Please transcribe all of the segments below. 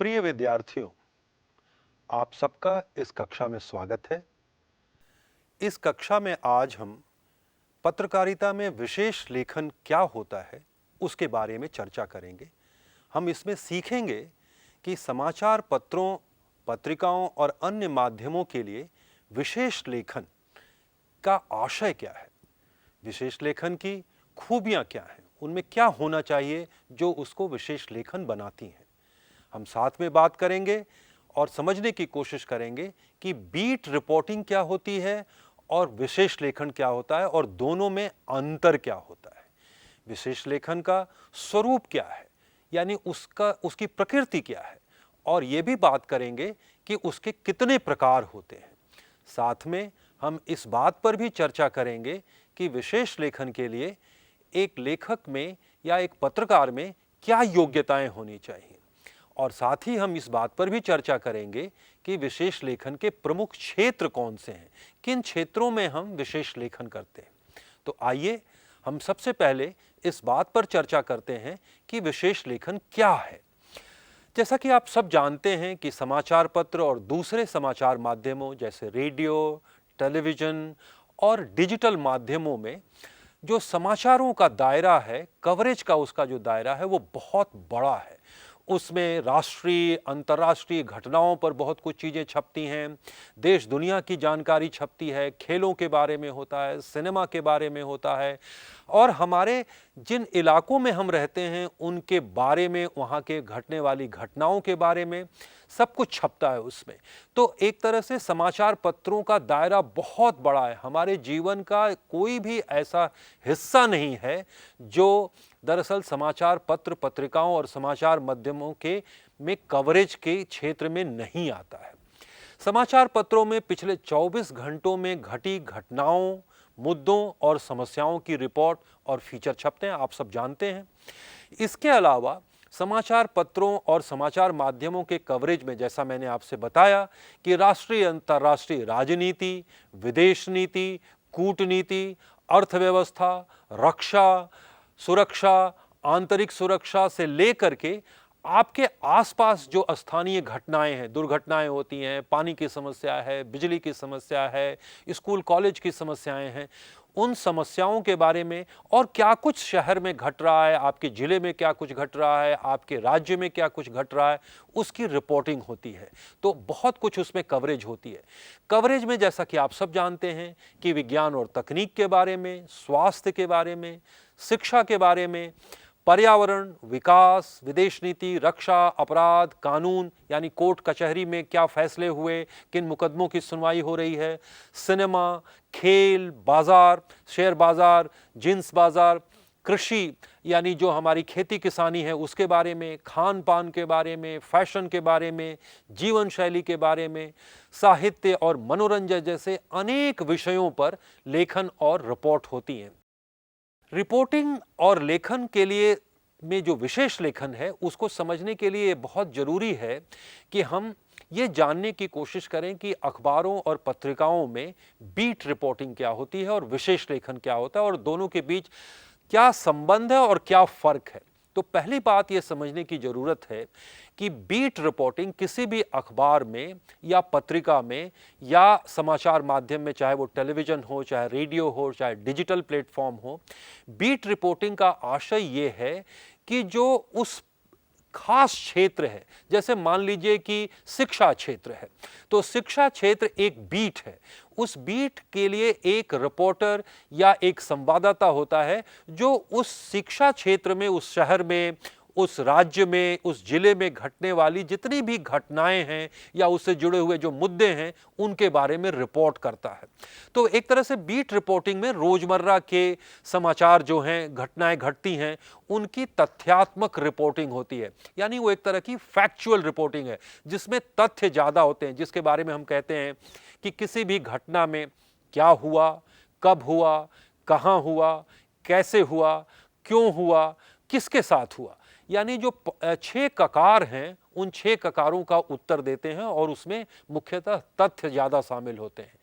प्रिय विद्यार्थियों, आप सबका इस कक्षा में स्वागत है। इस कक्षा में आज हम पत्रकारिता में विशेष लेखन क्या होता है, उसके बारे में चर्चा करेंगे। हम इसमें सीखेंगे कि समाचार पत्रों, पत्रिकाओं और अन्य माध्यमों के लिए विशेष लेखन का आशय क्या है, विशेष लेखन की खूबियां क्या हैं, उनमें क्या होना चाहिए जो उसको विशेष लेखन बनाती हैं। हम साथ में बात करेंगे और समझने की कोशिश करेंगे कि बीट रिपोर्टिंग क्या होती है और विशेष लेखन क्या होता है और दोनों में अंतर क्या होता है। विशेष लेखन का स्वरूप क्या है, यानी उसकी प्रकृति क्या है, और ये भी बात करेंगे कि उसके कितने प्रकार होते हैं। साथ में हम इस बात पर भी चर्चा करेंगे कि विशेष लेखन के लिए एक लेखक में या एक पत्रकार में क्या योग्यताएं होनी चाहिए, और साथ ही हम इस बात पर भी चर्चा करेंगे कि विशेष लेखन के प्रमुख क्षेत्र कौन से हैं, किन क्षेत्रों में हम विशेष लेखन करते हैं। तो आइए हम सबसे पहले इस बात पर चर्चा करते हैं कि विशेष लेखन क्या है। जैसा कि आप सब जानते हैं कि समाचार पत्र और दूसरे समाचार माध्यमों जैसे रेडियो, टेलीविजन और डिजिटल माध्यमों में जो समाचारों का दायरा है, कवरेज का उसका जो दायरा है, वो बहुत बड़ा है। उसमें राष्ट्रीय, अंतर्राष्ट्रीय घटनाओं पर बहुत कुछ चीज़ें छपती हैं, देश दुनिया की जानकारी छपती है, खेलों के बारे में होता है, सिनेमा के बारे में होता है, और हमारे जिन इलाकों में हम रहते हैं उनके बारे में, वहाँ के घटने वाली घटनाओं के बारे में सब कुछ छपता है उसमें। तो एक तरह से समाचार पत्रों का दायरा बहुत बड़ा है। हमारे जीवन का कोई भी ऐसा हिस्सा नहीं है जो दरअसल समाचार पत्र, पत्रिकाओं और समाचार माध्यमों के में कवरेज के क्षेत्र में नहीं आता है। समाचार पत्रों में पिछले 24 घंटों में घटी घटनाओं, मुद्दों और समस्याओं की रिपोर्ट और फीचर छपते हैं, आप सब जानते हैं। इसके अलावा समाचार पत्रों और समाचार माध्यमों के कवरेज में, जैसा मैंने आपसे बताया, कि राष्ट्रीय, अंतर्राष्ट्रीय राजनीति, विदेश नीति, कूटनीति, अर्थव्यवस्था, रक्षा, सुरक्षा, आंतरिक सुरक्षा से लेकर के आपके आसपास जो स्थानीय घटनाएं हैं, दुर्घटनाएं होती हैं, पानी की समस्या है, बिजली की समस्या है, स्कूल कॉलेज की समस्याएं हैं, उन समस्याओं के बारे में, और क्या कुछ शहर में घट रहा है, आपके जिले में क्या कुछ घट रहा है, आपके राज्य में क्या कुछ घट रहा है, उसकी रिपोर्टिंग होती है। तो बहुत कुछ उसमें कवरेज होती है। कवरेज में, जैसा कि आप सब जानते हैं, कि विज्ञान और तकनीक के बारे में, स्वास्थ्य के बारे में, शिक्षा के बारे में, पर्यावरण, विकास, विदेश नीति, रक्षा, अपराध, कानून यानी कोर्ट कचहरी में क्या फैसले हुए, किन मुकदमों की सुनवाई हो रही है, सिनेमा, खेल, बाजार, शेयर बाजार, जिंस बाजार, कृषि यानी जो हमारी खेती किसानी है उसके बारे में, खान पान के बारे में, फैशन के बारे में, जीवन शैली के बारे में, साहित्य और मनोरंजन जैसे अनेक विषयों पर लेखन और रिपोर्ट होती हैं। रिपोर्टिंग और लेखन के लिए में जो विशेष लेखन है उसको समझने के लिए बहुत जरूरी है कि हम ये जानने की कोशिश करें कि अखबारों और पत्रिकाओं में बीट रिपोर्टिंग क्या होती है और विशेष लेखन क्या होता है, और दोनों के बीच क्या संबंध है और क्या फर्क है। तो पहली बात यह समझने की जरूरत है कि बीट रिपोर्टिंग किसी भी अखबार में या पत्रिका में या समाचार माध्यम में, चाहे वो टेलीविजन हो, चाहे रेडियो हो, चाहे डिजिटल प्लेटफॉर्म हो, बीट रिपोर्टिंग का आशय ये है कि जो उस खास क्षेत्र है, जैसे मान लीजिए कि शिक्षा क्षेत्र है, तो शिक्षा क्षेत्र एक बीट है। उस बीट के लिए एक रिपोर्टर या एक संवाददाता होता है जो उस शिक्षा क्षेत्र में, उस शहर में, उस राज्य में, उस जिले में घटने वाली जितनी भी घटनाएं हैं या उससे जुड़े हुए जो मुद्दे हैं उनके बारे में रिपोर्ट करता है। तो एक तरह से बीट रिपोर्टिंग में रोजमर्रा के समाचार जो हैं, घटनाएं घटती हैं, उनकी तथ्यात्मक रिपोर्टिंग होती है, यानी वो एक तरह की फैक्चुअल रिपोर्टिंग है जिसमें तथ्य ज्यादा होते हैं, जिसके बारे में हम कहते हैं कि किसी भी घटना में क्या हुआ, कब हुआ, कहां हुआ, कैसे हुआ, क्यों हुआ, किसके साथ हुआ, यानी जो 6 ककार हैं उन 6 ककारों का उत्तर देते हैं और उसमें मुख्यतः तथ्य ज्यादा शामिल होते हैं।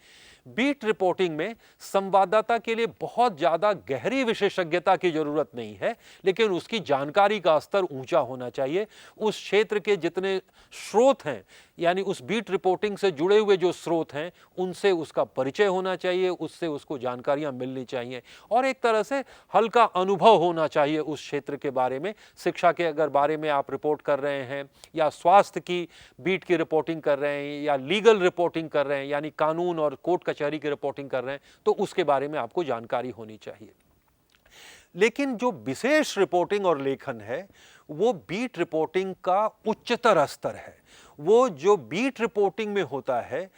बीट रिपोर्टिंग में संवाददाता के लिए बहुत ज्यादा गहरी विशेषज्ञता की जरूरत नहीं है, लेकिन उसकी जानकारी का स्तर ऊंचा होना चाहिए। उस क्षेत्र के जितने स्रोत हैं, यानी उस बीट रिपोर्टिंग से जुड़े हुए जो स्रोत हैं, उनसे उसका परिचय होना चाहिए, उससे उसको जानकारियां मिलनी चाहिए और एक तरह से हल्का अनुभव होना चाहिए उस क्षेत्र के बारे में। शिक्षा के अगर बारे में आप रिपोर्ट कर रहे हैं या स्वास्थ्य की बीट की रिपोर्टिंग कर रहे हैं या लीगल रिपोर्टिंग कर रहे हैं, यानी कानून और कोर्ट कचहरी की रिपोर्टिंग कर रहे हैं, तो उसके बारे में आपको जानकारी होनी चाहिए। लेकिन जो विशेष रिपोर्टिंग और लेखन है, वो बीट रिपोर्टिंग का उच्चतर स्तर है। वो जो बीट रिपोर्टिंग में होता है,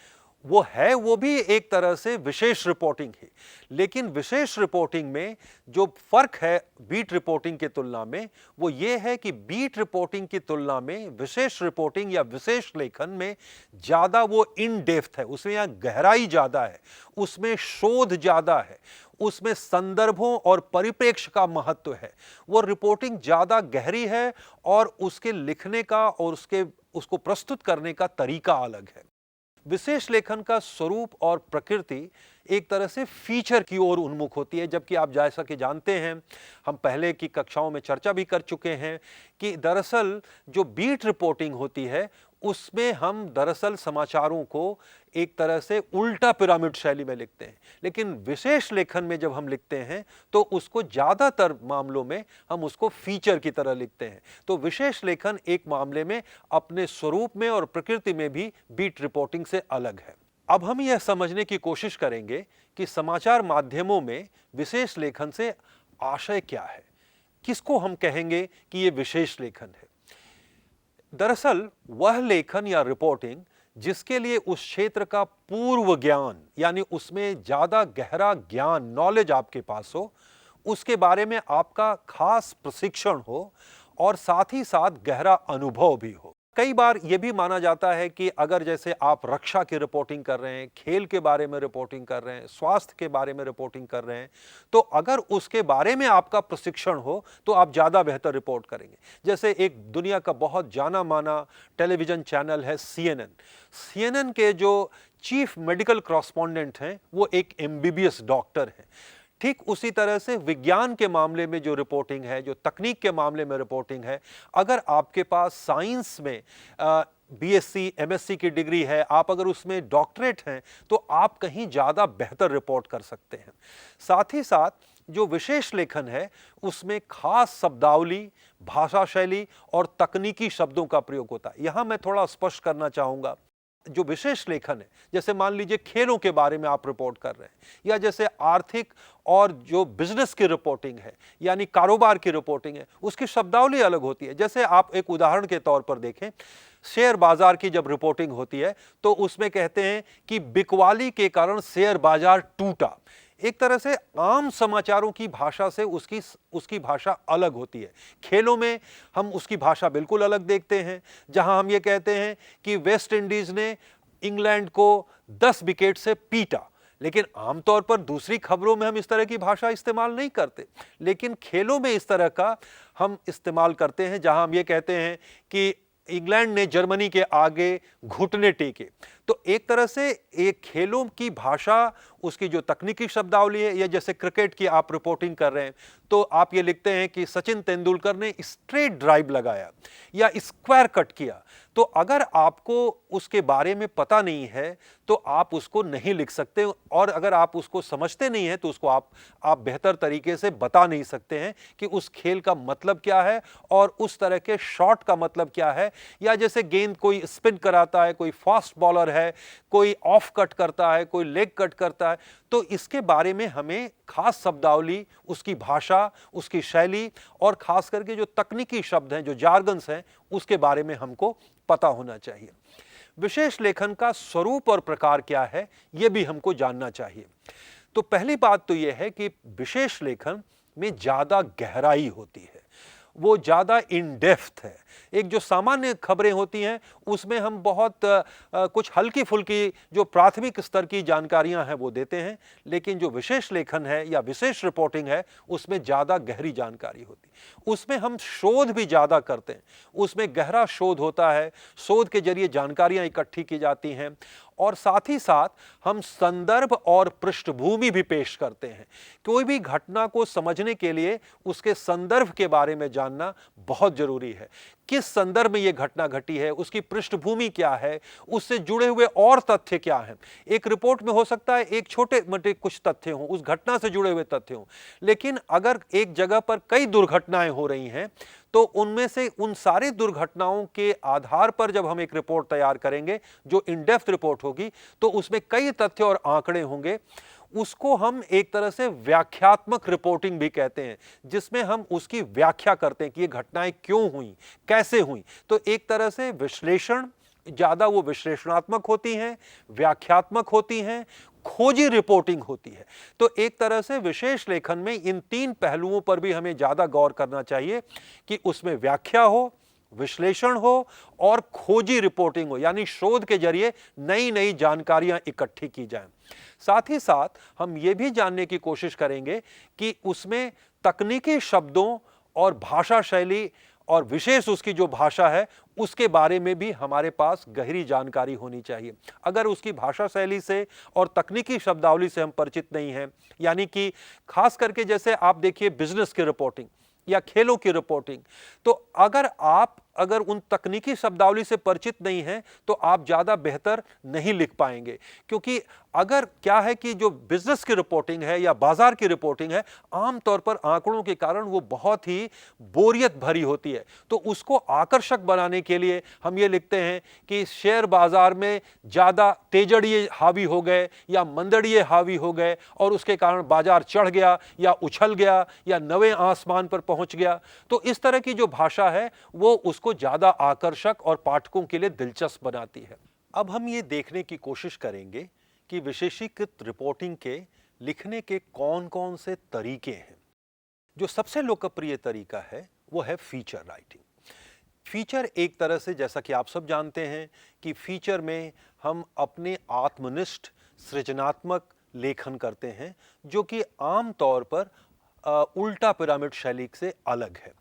वो भी एक तरह से विशेष रिपोर्टिंग है। लेकिन विशेष रिपोर्टिंग में जो फर्क है बीट रिपोर्टिंग की तुलना में, वो ये है कि बीट रिपोर्टिंग की तुलना में विशेष रिपोर्टिंग या विशेष लेखन में ज्यादा वो इन डेप्थ है, उसमें यहां गहराई ज्यादा है, उसमें शोध ज्यादा है, उसमें संदर्भों और परिप्रेक्ष्य का महत्व है। वो रिपोर्टिंग ज्यादा गहरी है और उसके लिखने का और उसको प्रस्तुत करने का तरीका अलग है। विशेष लेखन का स्वरूप और प्रकृति एक तरह से फीचर की ओर उन्मुख होती है, जबकि आप जैसा कि जानते हैं, हम पहले की कक्षाओं में चर्चा भी कर चुके हैं कि दरअसल जो बीट रिपोर्टिंग होती है, उसमें हम दरअसल समाचारों को एक तरह से उल्टा पिरामिड शैली में लिखते हैं। लेकिन विशेष लेखन में जब हम लिखते हैं तो उसको ज्यादातर मामलों में हम उसको फीचर की तरह लिखते हैं। तो विशेष लेखन एक मामले में अपने स्वरूप में और प्रकृति में भी बीट रिपोर्टिंग से अलग है। अब हम यह समझने की कोशिश करेंगे कि समाचार माध्यमों में विशेष लेखन से आशय क्या है, किसको हम कहेंगे कि यह विशेष लेखन है। दरअसल वह लेखन या रिपोर्टिंग जिसके लिए उस क्षेत्र का पूर्व ज्ञान, यानी उसमें ज्यादा गहरा ज्ञान, नॉलेज आपके पास हो, उसके बारे में आपका खास प्रशिक्षण हो और साथ ही साथ गहरा अनुभव भी हो। कई बार यह भी माना जाता है कि अगर जैसे आप रक्षा की रिपोर्टिंग कर रहे हैं, खेल के बारे में रिपोर्टिंग कर रहे हैं, स्वास्थ्य के बारे में रिपोर्टिंग कर रहे हैं, तो अगर उसके बारे में आपका प्रशिक्षण हो तो आप ज्यादा बेहतर रिपोर्ट करेंगे। जैसे एक दुनिया का बहुत जाना माना टेलीविजन चैनल है CNN। CNN के जो चीफ मेडिकल कॉरेस्पॉन्डेंट हैं, वो एक MBBS डॉक्टर हैं। ठीक उसी तरह से विज्ञान के मामले में जो रिपोर्टिंग है, जो तकनीक के मामले में रिपोर्टिंग है, अगर आपके पास साइंस में BSc MSc की डिग्री है, आप अगर उसमें डॉक्टरेट हैं, तो आप कहीं ज्यादा बेहतर रिपोर्ट कर सकते हैं। साथ ही साथ जो विशेष लेखन है, उसमें खास शब्दावली, भाषा शैली और तकनीकी शब्दों का प्रयोग होता है। यहां मैं थोड़ा स्पष्ट करना चाहूंगा, जो विशेष लेखन है, जैसे मान लीजिए खेलों के बारे में आप रिपोर्ट कर रहे हैं, या जैसे आर्थिक और जो बिजनेस की रिपोर्टिंग है, यानी कारोबार की रिपोर्टिंग है, उसकी शब्दावली अलग होती है। जैसे आप एक उदाहरण के तौर पर देखें, शेयर बाजार की जब रिपोर्टिंग होती है तो उसमें कहते हैं कि बिकवाली के कारण शेयर बाजार टूटा। एक तरह से आम समाचारों की भाषा से उसकी भाषा अलग होती है। खेलों में हम उसकी भाषा बिल्कुल अलग देखते हैं, जहां हम ये कहते हैं कि वेस्ट इंडीज ने इंग्लैंड को 10 विकेट से पीटा, लेकिन आमतौर पर दूसरी खबरों में हम इस तरह की भाषा इस्तेमाल नहीं करते। लेकिन खेलों में इस तरह का हम इस्तेमाल करते हैं, जहां हम ये कहते हैं कि इंग्लैंड ने जर्मनी के आगे घुटने टेके। तो एक तरह से एक खेलों की भाषा, उसकी जो तकनीकी शब्दावली है, या जैसे क्रिकेट की आप रिपोर्टिंग कर रहे हैं तो आप ये लिखते हैं कि सचिन तेंदुलकर ने स्ट्रेट ड्राइव लगाया या स्क्वायर कट किया। तो अगर आपको उसके बारे में पता नहीं है तो आप उसको नहीं लिख सकते, और अगर आप उसको समझते नहीं हैं तो उसको आप बेहतर तरीके से बता नहीं सकते हैं कि उस खेल का मतलब क्या है और उस तरह के शॉट का मतलब क्या है। या जैसे गेंद कोई स्पिन कराता है, कोई फास्ट बॉलर है, कोई ऑफ कट करता है, कोई लेग कट करता है, तो इसके बारे में हमें खास शब्दावली, उसकी भाषा, उसकी शैली और खास करके जो तकनीकी शब्द हैं, जो जार्गन्स हैं, उसके बारे में हमको पता होना चाहिए। विशेष लेखन का स्वरूप और प्रकार क्या है, यह भी हमको जानना चाहिए। तो पहली बात तो यह है कि विशेष लेखन में ज्यादा गहराई होती है, वो ज्यादा इन डेप्थ है। एक जो सामान्य खबरें होती हैं उसमें हम बहुत कुछ हल्की फुल्की जो प्राथमिक स्तर की जानकारियां हैं वो देते हैं, लेकिन जो विशेष लेखन है या विशेष रिपोर्टिंग है उसमें ज्यादा गहरी जानकारी होती है। उसमें हम शोध भी ज्यादा करते हैं, उसमें गहरा शोध होता है, शोध के जरिए जानकारियां इकट्ठी की जाती हैं और साथ ही साथ हम संदर्भ और पृष्ठभूमि भी पेश करते हैं। कोई भी घटना को समझने के लिए उसके संदर्भ के बारे में जानना बहुत जरूरी है। किस संदर्भ में यह घटना घटी है, उसकी पृष्ठभूमि क्या है, उससे जुड़े हुए और तथ्य क्या हैं। एक रिपोर्ट में हो सकता है एक छोटे मोटे कुछ तथ्य हों, उस घटना से जुड़े हुए तथ्य हों, लेकिन अगर एक जगह पर कई दुर्घटनाएं हो रही हैं तो उनमें से उन सारी दुर्घटनाओं के आधार पर जब हम एक रिपोर्ट तैयार करेंगे जो इन डेप्थ रिपोर्ट होगी, तो उसमें कई तथ्य और आंकड़े होंगे। उसको हम एक तरह से व्याख्यात्मक रिपोर्टिंग भी कहते हैं, जिसमें हम उसकी व्याख्या करते हैं कि ये घटनाएं क्यों हुई, कैसे हुई। तो एक तरह से विश्लेषण ज्यादा वो विश्लेषणात्मक होती हैं, व्याख्यात्मक होती हैं, खोजी रिपोर्टिंग होती है। तो एक तरह से विशेष लेखन में इन तीन पहलुओं पर भी हमें ज्यादा गौर करना चाहिए कि उसमें व्याख्या हो, विश्लेषण हो और खोजी रिपोर्टिंग हो, यानी शोध के जरिए नई नई जानकारियां इकट्ठी की जाएं। साथ ही साथ हम ये भी जानने की कोशिश करेंगे कि उसमें तकनीकी शब्दों और भाषा शैली और विशेष उसकी जो भाषा है उसके बारे में भी हमारे पास गहरी जानकारी होनी चाहिए। अगर उसकी भाषा शैली से और तकनीकी शब्दावली से हम परिचित नहीं हैं, यानी कि खास करके जैसे आप देखिए बिजनेस की रिपोर्टिंग या खेलों की रिपोर्टिंग, तो अगर उन तकनीकी शब्दावली से परिचित नहीं हैं तो आप ज्यादा बेहतर नहीं लिख पाएंगे। क्योंकि अगर क्या है कि जो बिजनेस की रिपोर्टिंग है या बाजार की रिपोर्टिंग है, आमतौर पर आंकड़ों के कारण वो बहुत ही बोरियत भरी होती है। तो उसको आकर्षक बनाने के लिए हम ये लिखते हैं कि शेयर बाजार में ज्यादा तेजड़िए हावी हो गए या मंदड़िए हावी हो गए और उसके कारण बाजार चढ़ गया या उछल गया या नवे आसमान पर पहुंच गया। तो इस तरह की जो भाषा है वो उसको ज्यादा आकर्षक और पाठकों के लिए दिलचस्प बनाती है। अब हम ये देखने की कोशिश करेंगे कि विशेषीकृत रिपोर्टिंग के लिखने के कौन-कौन से तरीके हैं। जो सबसे लोकप्रिय तरीका है वो है फीचर राइटिंग। फीचर एक तरह से, जैसा कि आप सब जानते हैं कि फीचर में हम अपने आत्मनिष्ठ सृजनात्मक लेखन करते हैं, जो कि आमतौर पर उल्टा पिरामिड शैली से अलग है।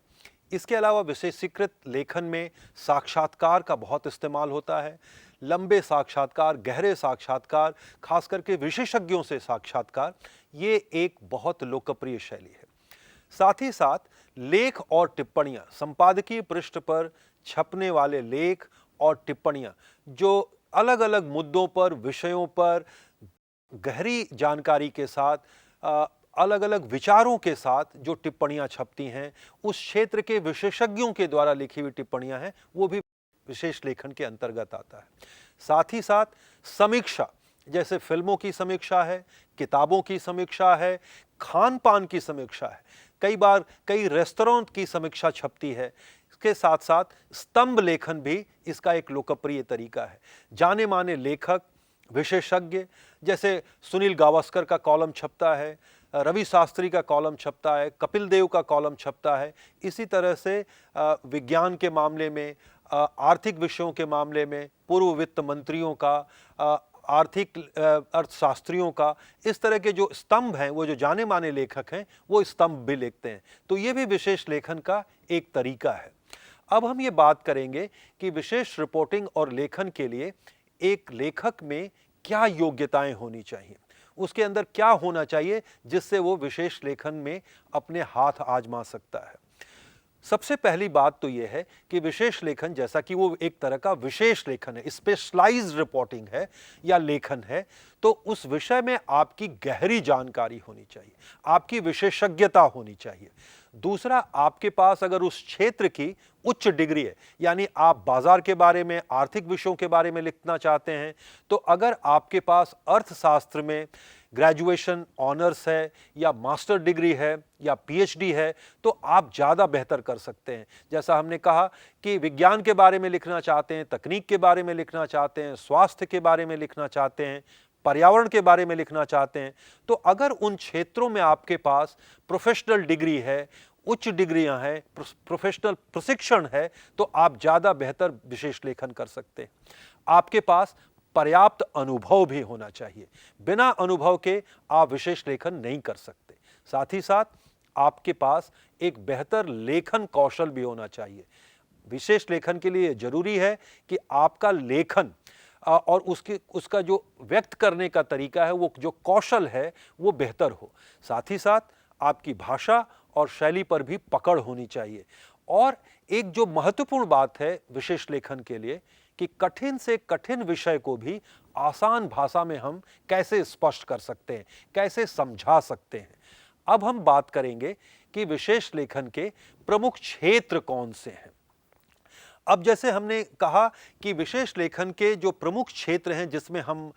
इसके अलावा विशेषीकृत लेखन में साक्षात्कार का बहुत इस्तेमाल होता है। लंबे साक्षात्कार, गहरे साक्षात्कार, खास करके विशेषज्ञों से साक्षात्कार, ये एक बहुत लोकप्रिय शैली है। साथ ही साथ लेख और टिप्पणियां, संपादकीय पृष्ठ पर छपने वाले लेख और टिप्पणियां जो अलग अलग मुद्दों पर, विषयों पर गहरी जानकारी के साथ, अलग अलग विचारों के साथ जो टिप्पणियां छपती हैं, उस क्षेत्र के विशेषज्ञों के द्वारा लिखी हुई टिप्पणियां हैं, वो भी विशेष लेखन के अंतर्गत आता है। साथ ही साथ समीक्षा, जैसे फिल्मों की समीक्षा है, किताबों की समीक्षा है, खान पान की समीक्षा है, कई बार कई रेस्तरां की समीक्षा छपती है। इसके साथ साथ स्तंभ लेखन भी इसका एक लोकप्रिय तरीका है। जाने माने लेखक, विशेषज्ञ, जैसे सुनील गावस्कर का कॉलम छपता है, रवि शास्त्री का कॉलम छपता है, कपिल देव का कॉलम छपता है। इसी तरह से विज्ञान के मामले में, आर्थिक विषयों के मामले में पूर्व वित्त मंत्रियों का, आर्थिक अर्थशास्त्रियों का, इस तरह के जो स्तंभ हैं, वो जो जाने माने लेखक हैं, वो स्तंभ भी लिखते हैं। तो ये भी विशेष लेखन का एक तरीका है। अब हम ये बात करेंगे कि विशेष रिपोर्टिंग और लेखन के लिए एक लेखक में क्या योग्यताएं होनी चाहिए, उसके अंदर क्या होना चाहिए जिससे वो विशेष लेखन में अपने हाथ आजमा सकता है। सबसे पहली बात तो यह है कि विशेष लेखन, जैसा कि वो एक तरह का विशेष लेखन है, स्पेशलाइज्ड रिपोर्टिंग है या लेखन है, तो उस विषय में आपकी गहरी जानकारी होनी चाहिए, आपकी विशेषज्ञता होनी चाहिए। दूसरा, आपके पास अगर उस क्षेत्र की उच्च डिग्री है, यानी आप बाजार के बारे में, आर्थिक विषयों के बारे में लिखना चाहते हैं, तो अगर आपके पास अर्थशास्त्र में ग्रेजुएशन, ऑनर्स है या मास्टर डिग्री है या पीएचडी है, तो आप ज़्यादा बेहतर कर सकते हैं। जैसा हमने कहा कि विज्ञान के बारे में लिखना चाहते हैं, तकनीक के बारे में लिखना चाहते हैं, स्वास्थ्य के बारे में लिखना चाहते हैं, पर्यावरण के बारे में लिखना चाहते हैं, तो अगर उन क्षेत्रों में आपके पास प्रोफेशनल डिग्री है, उच्च डिग्रियां हैं, प्रोफेशनल प्रशिक्षण है, तो आप ज़्यादा बेहतर विशेष लेखन कर सकते हैं। आपके पास पर्याप्त अनुभव भी होना चाहिए, बिना अनुभव के आप विशेष लेखन नहीं कर सकते। साथ ही साथ आपके पास एक बेहतर लेखन कौशल भी होना चाहिए। विशेष लेखन के लिए जरूरी है कि आपका लेखन और उसका जो व्यक्त करने का तरीका है, वो जो कौशल है, वो बेहतर हो। साथ ही साथ आपकी भाषा और शैली पर भी पकड़ होनी चाहिए। और एक जो महत्वपूर्ण बात है विशेष लेखन के लिए, कि कठिन से कठिन विषय को भी आसान भाषा में हम कैसे स्पष्ट कर सकते हैं, कैसे समझा सकते हैं। अब हम बात करेंगे कि विशेष लेखन के प्रमुख क्षेत्र कौन से हैं। अब जैसे हमने कहा कि विशेष लेखन के जो प्रमुख क्षेत्र हैं जिसमें हम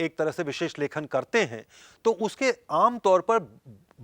एक तरह से विशेष लेखन करते हैं, तो उसके आम तौर पर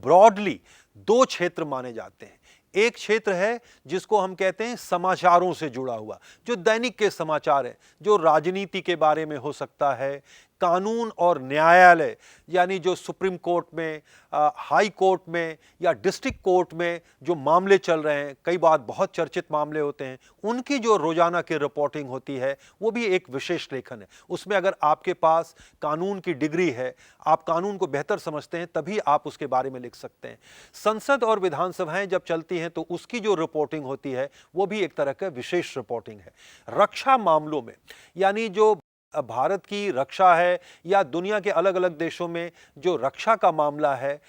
ब्रॉडली दो क्षेत्र माने जाते हैं। एक क्षेत्र है जिसको हम कहते हैं समाचारों से जुड़ा हुआ, जो दैनिक के समाचार है, जो राजनीति के बारे में हो सकता है, कानून और न्यायालय यानी जो सुप्रीम कोर्ट में, हाई कोर्ट में या डिस्ट्रिक्ट कोर्ट में जो मामले चल रहे हैं, कई बार बहुत चर्चित मामले होते हैं, उनकी जो रोजाना की रिपोर्टिंग होती है, वो भी एक विशेष लेखन है। उसमें अगर आपके पास कानून की डिग्री है, आप कानून को बेहतर समझते हैं, तभी आप उसके बारे में लिख सकते हैं। संसद और विधानसभाएं जब चलती हैं तो उसकी जो रिपोर्टिंग होती है, वो भी एक तरह का विशेष रिपोर्टिंग है। रक्षा मामलों में, यानी जो भारत की रक्षा है या दुनिया के अलग अलग देशों में जो रक्षा का मामला है,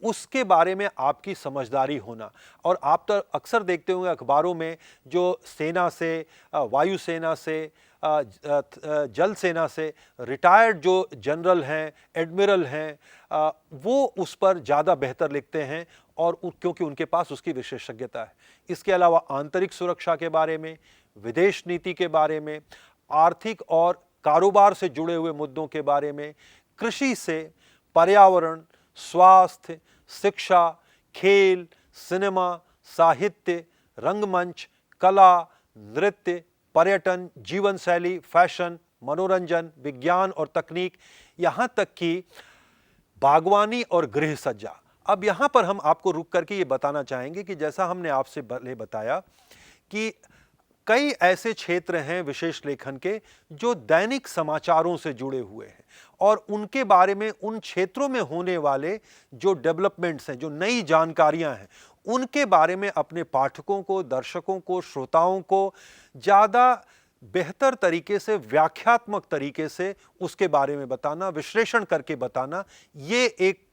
उसके बारे में आपकी समझदारी होना। और आप तो अक्सर देखते होंगे अखबारों में, जो सेना से, वायुसेना से, जल सेना से रिटायर्ड जो जनरल हैं, एडमिरल हैं, वो उस पर ज़्यादा बेहतर लिखते हैं, और क्योंकि उनके पास उसकी विशेषज्ञता है। इसके अलावा आंतरिक सुरक्षा के बारे में, विदेश नीति के बारे में, आर्थिक और कारोबार से जुड़े हुए मुद्दों के बारे में, कृषि से, पर्यावरण, स्वास्थ्य, शिक्षा, खेल, सिनेमा, साहित्य, रंगमंच, कला, नृत्य, पर्यटन, जीवन शैली, फैशन, मनोरंजन, विज्ञान और तकनीक, यहाँ तक कि बागवानी और गृह सज्जा। अब यहाँ पर हम आपको रुक करके ये बताना चाहेंगे कि जैसा हमने आपसे पहले बताया कि कई ऐसे क्षेत्र हैं विशेष लेखन के जो दैनिक समाचारों से जुड़े हुए हैं, और उनके बारे में, उन क्षेत्रों में होने वाले जो डेवलपमेंट्स हैं, जो नई जानकारियां हैं, उनके बारे में अपने पाठकों को, दर्शकों को, श्रोताओं को ज़्यादा बेहतर तरीके से, व्याख्यात्मक तरीके से उसके बारे में बताना, विश्लेषण करके बताना, ये एक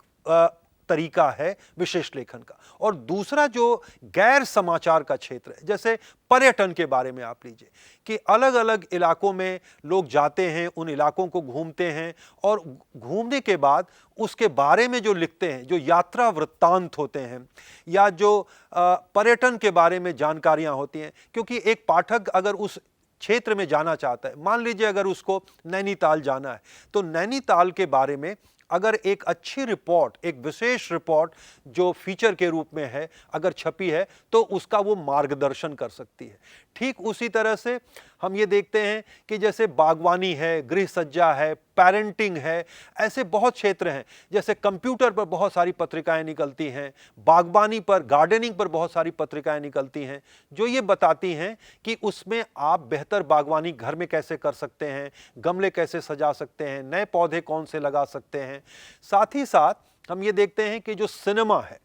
तरीका है विशेष लेखन का। और दूसरा जो गैर समाचार का क्षेत्र है, जैसे पर्यटन के बारे में आप लीजिए कि अलग अलग इलाकों में लोग जाते हैं, उन इलाकों को घूमते हैं, और घूमने के बाद उसके बारे में जो लिखते हैं, जो यात्रा वृत्तांत होते हैं, या जो पर्यटन के बारे में जानकारियां होती हैं, क्योंकि एक पाठक अगर उस क्षेत्र में जाना चाहता है, मान लीजिए अगर उसको नैनीताल जाना है, तो नैनीताल के बारे में अगर एक अच्छी रिपोर्ट, एक विशेष रिपोर्ट जो फीचर के रूप में है, अगर छपी है, तो उसका वो मार्गदर्शन कर सकती है। ठीक उसी तरह से हम ये देखते हैं कि जैसे बागवानी है, गृह सज्जा है, पेरेंटिंग है, ऐसे बहुत क्षेत्र हैं। जैसे कंप्यूटर पर बहुत सारी पत्रिकाएं निकलती हैं, बागवानी पर, गार्डनिंग पर बहुत सारी पत्रिकाएं निकलती हैं, जो ये बताती हैं कि उसमें आप बेहतर बागवानी घर में कैसे कर सकते हैं, गमले कैसे सजा सकते हैं, नए पौधे कौन से लगा सकते हैं। साथ ही साथ हम ये देखते हैं कि जो सिनेमा है,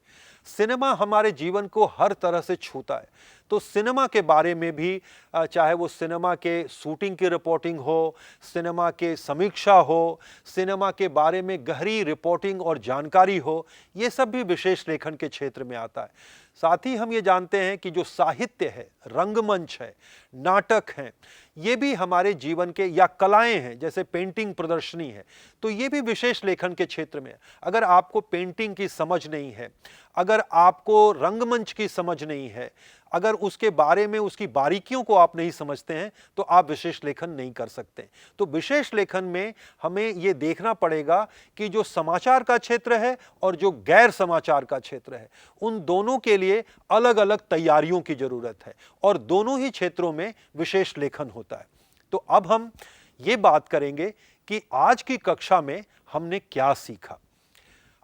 सिनेमा हमारे जीवन को हर तरह से छूता है, तो सिनेमा के बारे में भी, चाहे वो सिनेमा के शूटिंग की रिपोर्टिंग हो, सिनेमा के समीक्षा हो, सिनेमा के बारे में गहरी रिपोर्टिंग और जानकारी हो, ये सब भी विशेष लेखन के क्षेत्र में आता है। साथ ही हम ये जानते हैं कि जो साहित्य है, रंगमंच है, नाटक हैं, ये भी हमारे जीवन के, या कलाएं हैं जैसे पेंटिंग प्रदर्शनी है, तो ये भी विशेष लेखन के क्षेत्र में है। अगर आपको पेंटिंग की समझ नहीं है, अगर आपको रंगमंच की समझ नहीं है, अगर उसके बारे में, उसकी बारीकियों को आप नहीं समझते हैं, तो आप विशेष लेखन नहीं कर सकते। तो विशेष लेखन में हमें ये देखना पड़ेगा कि जो समाचार का क्षेत्र है और जो गैर समाचार का क्षेत्र है, उन दोनों के लिए अलग अलग तैयारियों की जरूरत है, और दोनों ही क्षेत्रों में विशेष लेखन होता है। तो अब हम ये बात करेंगे कि आज की कक्षा में हमने क्या सीखा।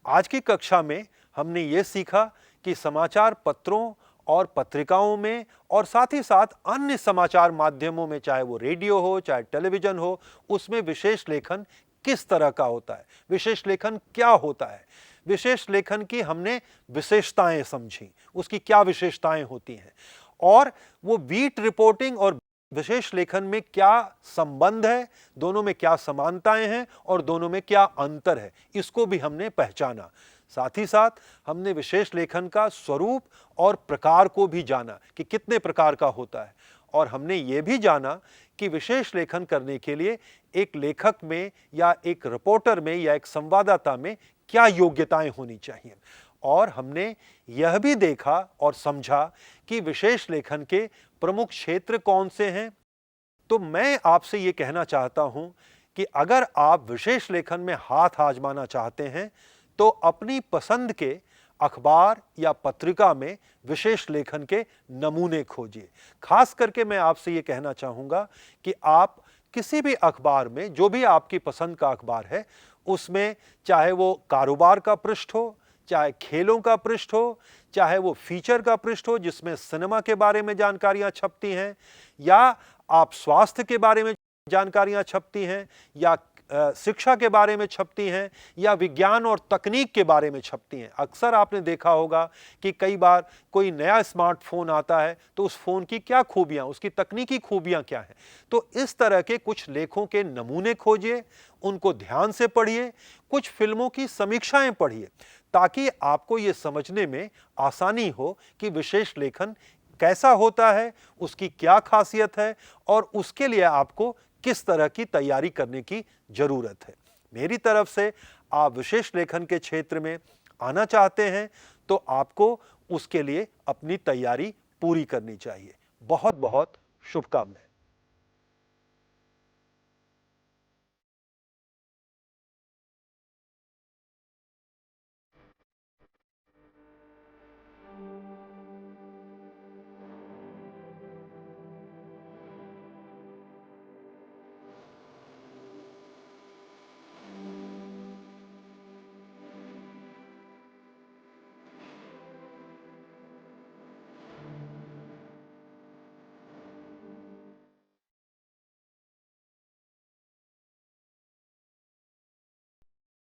आज की कक्षा में हमने ये सीखा कि समाचार पत्रों और पत्रिकाओं में, और साथ ही साथ अन्य समाचार माध्यमों में, चाहे वो रेडियो हो, चाहे टेलीविजन हो, उसमें विशेष लेखन किस तरह का होता है, विशेष लेखन क्या होता है, विशेष लेखन की हमने विशेषताएं समझी, उसकी क्या विशेषताएं होती हैं, और वो बीट रिपोर्टिंग और विशेष लेखन में क्या संबंध है, दोनों में क्या समानताएं हैं और दोनों में क्या अंतर है, इसको भी हमने पहचाना। साथ ही साथ हमने विशेष लेखन का स्वरूप और प्रकार को भी जाना कि कितने प्रकार का होता है, और हमने ये भी जाना कि विशेष लेखन करने के लिए एक लेखक में या एक रिपोर्टर में या एक संवाददाता में क्या योग्यताएं होनी चाहिए। और हमने यह भी देखा और समझा कि विशेष लेखन के प्रमुख क्षेत्र कौन से हैं। तो मैं आपसे ये कहना चाहता हूं कि अगर आप विशेष लेखन में हाथ आजमाना चाहते हैं तो अपनी पसंद के अखबार या पत्रिका में विशेष लेखन के नमूने खोजिए। खास करके मैं आपसे ये कहना चाहूँगा कि आप किसी भी अखबार में, जो भी आपकी पसंद का अखबार है, उसमें चाहे वो कारोबार का पृष्ठ हो, चाहे खेलों का पृष्ठ हो, चाहे वो फीचर का पृष्ठ हो जिसमें सिनेमा के बारे में जानकारियां छपती हैं, या आप स्वास्थ्य के बारे में जानकारियां छपती हैं, या शिक्षा के बारे में छपती हैं, या विज्ञान और तकनीक के बारे में छपती हैं। अक्सर आपने देखा होगा कि कई बार कोई नया स्मार्टफोन आता है तो उस फोन की क्या खूबियां, उसकी तकनीकी खूबियां क्या हैं। तो इस तरह के कुछ लेखों के नमूने खोजिए, उनको ध्यान से पढ़िए, कुछ फिल्मों की समीक्षाएं पढ़िए, ताकि आपको ये समझने में आसानी हो कि विशेष लेखन कैसा होता है, उसकी क्या खासियत है और उसके लिए आपको किस तरह की तैयारी करने की जरूरत है। मेरी तरफ से आप विशेष लेखन के क्षेत्र में आना चाहते हैं तो आपको उसके लिए अपनी तैयारी पूरी करनी चाहिए। बहुत बहुत शुभकामनाएं।